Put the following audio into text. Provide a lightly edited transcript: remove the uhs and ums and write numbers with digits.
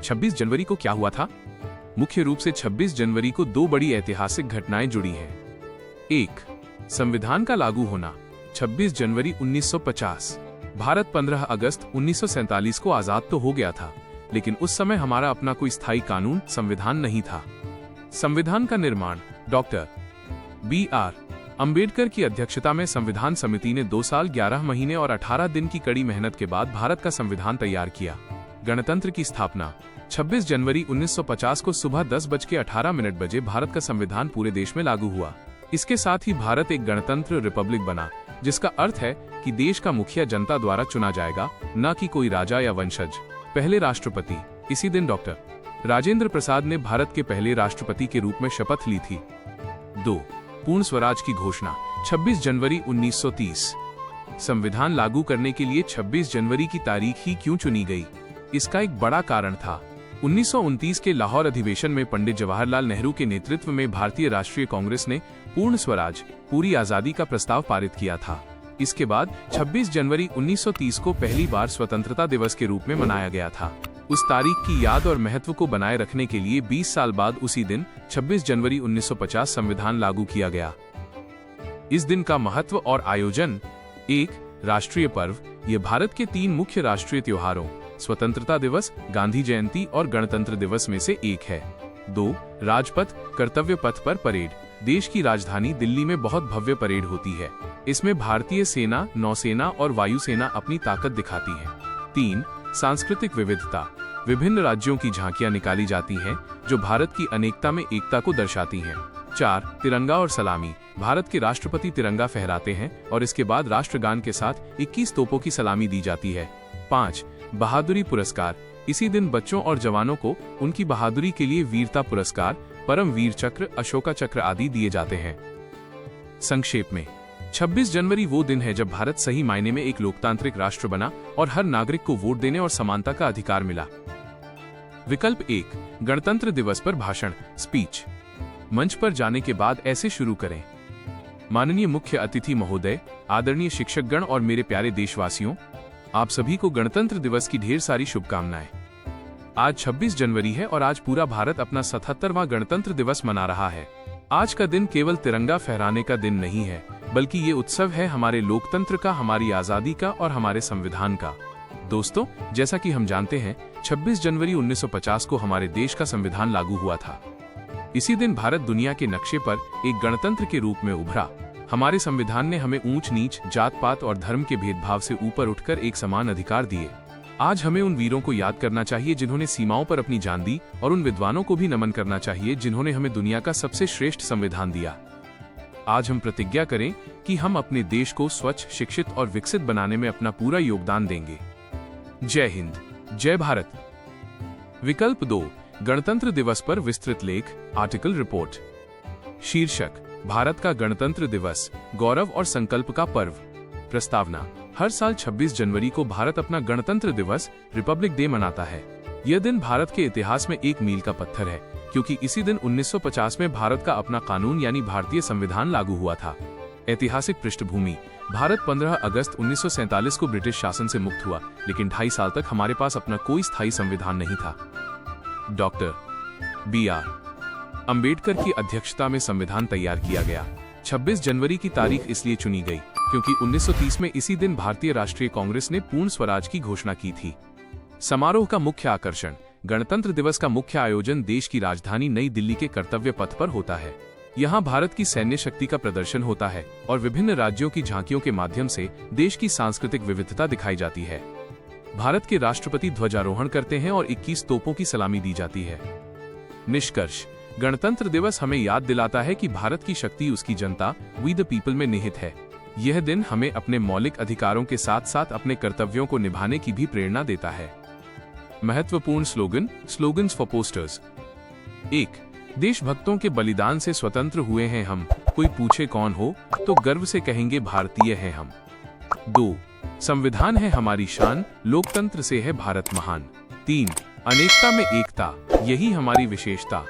26 जनवरी को क्या हुआ था? मुख्य रूप से 26 जनवरी को दो बड़ी ऐतिहासिक घटनाएं जुड़ी हैं। 1. संविधान का लागू होना। 26 जनवरी 1950। भारत 15 अगस्त 1947 को आजाद तो हो गया था, लेकिन उस समय हमारा अपना कोई स्थायी कानून संविधान नहीं था। संविधान का निर्माण डॉक्टर B.R. अंबेडकर की अध्यक्षता में संविधान समिति ने 2 साल 11 महीने और 18 दिन की कड़ी मेहनत के बाद भारत का संविधान तैयार किया। गणतंत्र की स्थापना 26 जनवरी 1950 को सुबह 10:18 बजे भारत का संविधान पूरे देश में लागू हुआ। इसके साथ ही भारत एक गणतंत्र रिपब्लिक बना, जिसका अर्थ है कि देश का मुखिया जनता द्वारा चुना जाएगा, न कि कोई राजा या वंशज। पहले राष्ट्रपति। इसी दिन डॉक्टर राजेंद्र प्रसाद ने भारत के पहले राष्ट्रपति के रूप में शपथ ली थी। 2. पूर्ण स्वराज की घोषणा 26 जनवरी 1930। संविधान लागू करने के लिए 26 जनवरी की तारीख ही क्यों चुनी गई? इसका एक बड़ा कारण था। 1929 के लाहौर अधिवेशन में पंडित जवाहरलाल नेहरू के नेतृत्व में भारतीय राष्ट्रीय कांग्रेस ने पूर्ण स्वराज, पूरी आजादी का प्रस्ताव पारित किया था। इसके बाद 26 जनवरी 1930 को पहली बार स्वतंत्रता दिवस के रूप में मनाया गया था। उस तारीख की याद और महत्व को बनाए रखने के लिए 20 साल बाद उसी दिन 26 जनवरी 1950 संविधान लागू किया गया। इस दिन का महत्व और आयोजन। 1. राष्ट्रीय पर्व। ये भारत के 3 मुख्य राष्ट्रीय त्योहारों स्वतंत्रता दिवस, गांधी जयंती और गणतंत्र दिवस में से एक है। 2. राजपथ, कर्तव्य पथ पर परेड। देश की राजधानी दिल्ली में बहुत भव्य परेड होती है। इसमें भारतीय सेना, नौसेना और वायुसेना अपनी ताकत दिखाती है। 3. सांस्कृतिक विविधता। विभिन्न राज्यों की झांकियां निकाली जाती हैं, जो भारत की अनेकता में एकता को दर्शाती हैं। 4. तिरंगा और सलामी। भारत के राष्ट्रपति तिरंगा फहराते हैं और इसके बाद राष्ट्रगान के साथ 21 तोपों की सलामी दी जाती है। 5. बहादुरी पुरस्कार। इसी दिन बच्चों और जवानों को उनकी बहादुरी के लिए वीरता पुरस्कार, परम वीर चक्र, अशोका चक्र आदि दिए जाते हैं। संक्षेप में, 26 जनवरी वो दिन है जब भारत सही मायने में एक लोकतांत्रिक राष्ट्र बना और हर नागरिक को वोट देने और समानता का अधिकार मिला। विकल्प 1. गणतंत्र दिवस पर भाषण, स्पीच। मंच पर जाने के बाद ऐसे शुरू करें। माननीय मुख्य अतिथि महोदय, आदरणीय शिक्षकगण और मेरे प्यारे देशवासियों, आप सभी को गणतंत्र दिवस की ढेर सारी शुभकामनाएं। आज 26 जनवरी है और आज पूरा भारत अपना 77वां गणतंत्र दिवस मना रहा है। आज का दिन केवल तिरंगा फहराने का दिन नहीं है, बल्कि ये उत्सव है हमारे लोकतंत्र का, हमारी आजादी का और हमारे संविधान का। दोस्तों, जैसा कि हम जानते हैं, 26 जनवरी 1950 को हमारे देश का संविधान लागू हुआ था। इसी दिन भारत दुनिया के नक्शे पर एक गणतंत्र के रूप में उभरा। हमारे संविधान ने हमें ऊंच नीच, जात पात और धर्म के भेदभाव से ऊपर उठकर एक समान अधिकार दिए। आज हमें उन वीरों को याद करना चाहिए जिन्होंने सीमाओं पर अपनी जान दी, और उन विद्वानों को भी नमन करना चाहिए जिन्होंने हमें दुनिया का सबसे श्रेष्ठ संविधान दिया। आज हम प्रतिज्ञा करें कि हम अपने देश को स्वच्छ, शिक्षित और विकसित बनाने में अपना पूरा योगदान देंगे। जय हिंद, जय भारत। विकल्प 2. गणतंत्र दिवस पर विस्तृत लेख, आर्टिकल रिपोर्ट। शीर्षक: भारत का गणतंत्र दिवस, गौरव और संकल्प का पर्व। प्रस्तावना: हर साल 26 जनवरी को भारत अपना गणतंत्र दिवस, रिपब्लिक डे मनाता है। यह दिन भारत के इतिहास में एक मील का पत्थर है, क्योंकि इसी दिन 1950 में भारत का अपना कानून यानी भारतीय संविधान लागू हुआ था। ऐतिहासिक पृष्ठभूमि: भारत 15 अगस्त 1947 को ब्रिटिश शासन से मुक्त हुआ, लेकिन 2.5 साल तक हमारे पास अपना कोई स्थायी संविधान नहीं था। Doctor B.R. अंबेडकर की अध्यक्षता में संविधान तैयार किया गया। 26 जनवरी की तारीख इसलिए चुनी गई क्योंकि 1930 में इसी दिन भारतीय राष्ट्रीय कांग्रेस ने पूर्ण स्वराज की घोषणा की थी। समारोह का मुख्य आकर्षण: गणतंत्र दिवस का मुख्य आयोजन देश की राजधानी नई दिल्ली के कर्तव्य पथ पर होता है। यहाँ भारत की सैन्य शक्ति का प्रदर्शन होता है और विभिन्न राज्यों की झांकियों के माध्यम से देश की सांस्कृतिक विविधता दिखाई जाती है। भारत के राष्ट्रपति ध्वजारोहण करते हैं और 21 तोपों की सलामी दी जाती है। निष्कर्ष: गणतंत्र दिवस हमें याद दिलाता है कि भारत की शक्ति उसकी जनता, वी द पीपल में निहित है। यह दिन हमें अपने मौलिक अधिकारों के साथ साथ अपने कर्तव्यों को निभाने की भी प्रेरणा देता है। महत्वपूर्ण स्लोगन, स्लोगन्स फॉर पोस्टर्स। 1. देशभक्तों के बलिदान से स्वतंत्र हुए हैं हम, कोई पूछे कौन हो तो गर्व से कहेंगे भारतीय हैं हम। 2. संविधान है हमारी शान, लोकतंत्र से है भारत महान। 3. अनेकता में एकता, यही हमारी विशेषता।